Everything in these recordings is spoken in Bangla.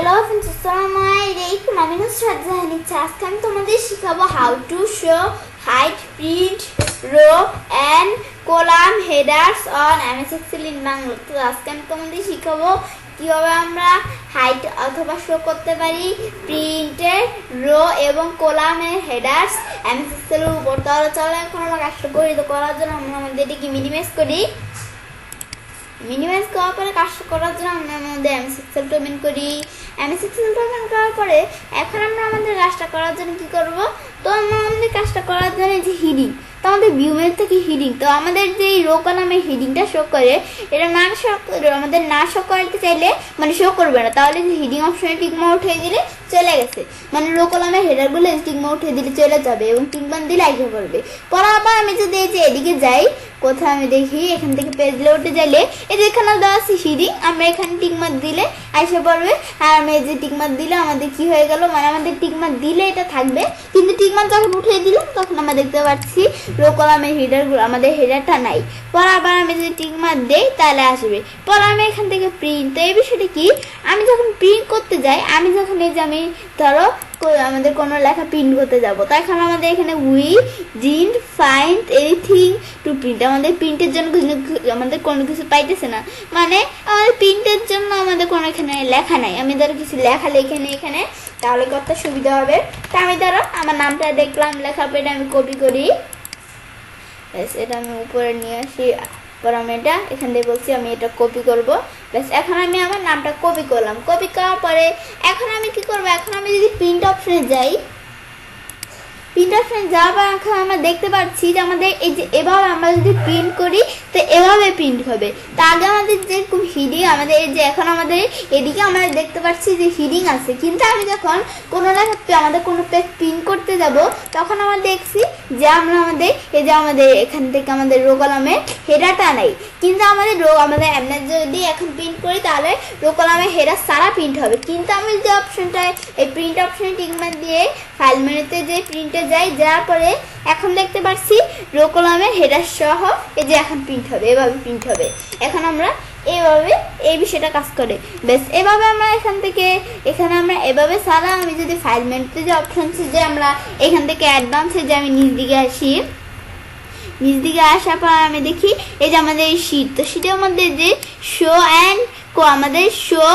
Hello friends, Assalamualaikum. আমি নুসরাত জাহান ইচ্ছে। আজকে আমি তোমাদের শিখাবো how to show height, print, row and column headers on MS Excel in Bangla. তো আজকে আমি তোমাদের শিখাবো কিভাবে আমরা হাইট অথবা শো করতে পারি প্রিন্টের রো এবং কলামের হেডার্স MS Excel এর উপর। তাহলে চলো এখন আমরা কাজটা করি। তো করার জন্য আমরা আমাদের এটাকে মিনিমাইজ করি। মিনিমাইজ করার পরে কাজটা করার জন্য আমরা আমাদের MS Excel ওপেন করি। MS Excel ওপেন করার পরে এখন আমরা আমাদের কাজটা করার জন্য কি করব? তো আমরা আমাদের কাজটা করার জন্য যে হিডিং, তো আমাদের ভিউ মেনু থেকে হিডিং, তো আমাদের যে রো কলামের হিডিংটা শো করে, এটা না শো আমাদের না শো করতে চাইলে মানে শো করবে না, তাহলে যে হিডিং অপশনে টিকমা উঠিয়ে দিলে চলে গেছে, মানে রো কলামের হেডারগুলো টিকমা উঠিয়ে দিলে চলে যাবে এবং টিকমান দিলে আইসে পড়বে। পরে আবার আমি যদি এই যে এদিকে যাই, কোথায় আমি দেখি এখান থেকে পেজ লেআউটে যাইলে এই যে এখানে দেওয়া আছে হিডিং, আমরা এখানে টিকমার্ক দিলে আইসে পড়বে। আর আমি এই যে টিকমার্ক দিলে আমাদের কি হয়ে গেল, মানে আমাদের টিকমার্ক দিলে এটা থাকবে, কিন্তু টিকমার্ক যখন উঠিয়ে দিলাম তখন আমরা দেখতে পাচ্ছি রো কলামের হেডারগুলো আমাদের হেডারটা নাই। পরে আবার আমি যদি টিকমার্ক দেই তাহলে আসবে। পরে আমি এখান থেকে প্রিন্ট, তো এই বিষয়টা কি, আমি যখন প্রিন্ট করতে যাই, আমি যখন এই যে আমি ধরো আমাদের কোনো লেখা প্রিন্ট করতে যাব, তো এখন আমাদের এখানে we didn't find anything to print, আমাদের প্রিন্টের জন্য আমাদের কোনো কিছু পাইতেছে না, মানে আমাদের প্রিন্টের জন্য আমাদের কোনো এখানে লেখা নাই। আমি ধরো কিছু লেখা লিখে নিই এখানে, তাহলে কত সুবিধা হবে। তা আমি ধরো আমার নামটা দেখলাম লেখা, এটা আমি কপি করি, এটা আমি উপরে নিয়ে আসি। পর আমি এটা এখান থেকে বলছি আমি এটা কপি করব, ব্যাস এখন আমি আমার নামটা কপি করলাম। কপি করার পরে এখন আমি কি করব, এখন আমি যদি প্রিন্ট অপশনে যাই, প্রিন্ট অপশনে যাওয়ার পর এখন আমরা দেখতে পাচ্ছি যে আমাদের এই যে এভাবে আমরা যদি প্রিন্ট করি তো এভাবে প্রিন্ট হবে। তা আগে আমাদের যেরকম হিডিং, আমাদের এই যে এখন আমাদের এদিকে আমরা দেখতে পাচ্ছি যে হিডিং আছে, কিন্তু আমি যখন কোনো লেখা আমাদের কোনো পেজ প্রিন্ট করতে যাব, তখন আমরা দেখছি যে আমরা আমাদের এই যে আমাদের এখান থেকে আমাদের রো কলামে হেডারটা নেই, কিন্তু আমাদের আমাদের এমনি যদি এখন প্রিন্ট করি তাহলে রো কলামে হেডার সারা প্রিন্ট হবে। কিন্তু আমি যে অপশনটায় এই প্রিন্ট অপশনে টিকমার্ক দিয়ে ফাইল মেনুতে যে প্রিন্টে যাই, যাওয়ার পরে এখন দেখতে পাচ্ছি রো কলামের হেডার সহ এই যে এখন প্রিন্ট হবে, এভাবে প্রিন্ট হবে। এখন আমরা এইভাবে এই বিষয়টা কাজ করে, বেশ এভাবে আমরা এখান থেকে এখানে আমরা এভাবে সারা, আমি যদি ফাইল মেনুতে যে অপশন যে আমরা এখান থেকে অ্যাডভান্সে যে আমি নিচ দিকে আসি, নিচ দিকে আসার পর আমি দেখি এই যে আমাদের এই শীট, তো শীটের মধ্যে যে শো অ্যান্ড আমাদের show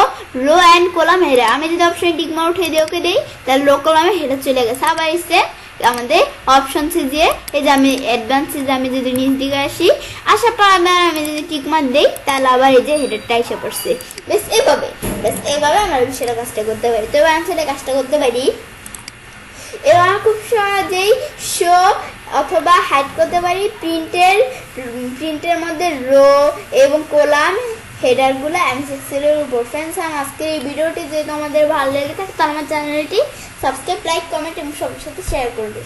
rho and column header, আমি যদি অপশন টিকমার্ক উঠিয়ে দিয়ে ওকে দিই তাহলে রো কলামে হেডার চলে গেছে। আবার এসে আমাদের অপশনসে যে এই যে আমি অ্যাডভান্সে যে আমি যদি নিচ দিকে আসি, আসার পর আবার আমি যদি টিকমার্ক দিই তাহলে আবার এই যে হেডারটা এসে পড়ছে। বেশ এইভাবে আমরা সেটা কাজটা করতে পারি। তো এবার আমি সেটা কাজটা করতে পারি। এবার খুব সহজেই শো অথবা হাইড করতে পারি প্রিন্টের মধ্যে রো এবং কলাম হেডারগুলো MS Excel এর উপর। ফ্রেন্ডস, আজকের এই ভিডিওটি যদি তোমাদের ভালো লেগে থাকে তাহলে আমার চ্যানেলটি সাবস্ক্রাইব, লাইক, কমেন্ট এবং সবার সাথে শেয়ার করবে।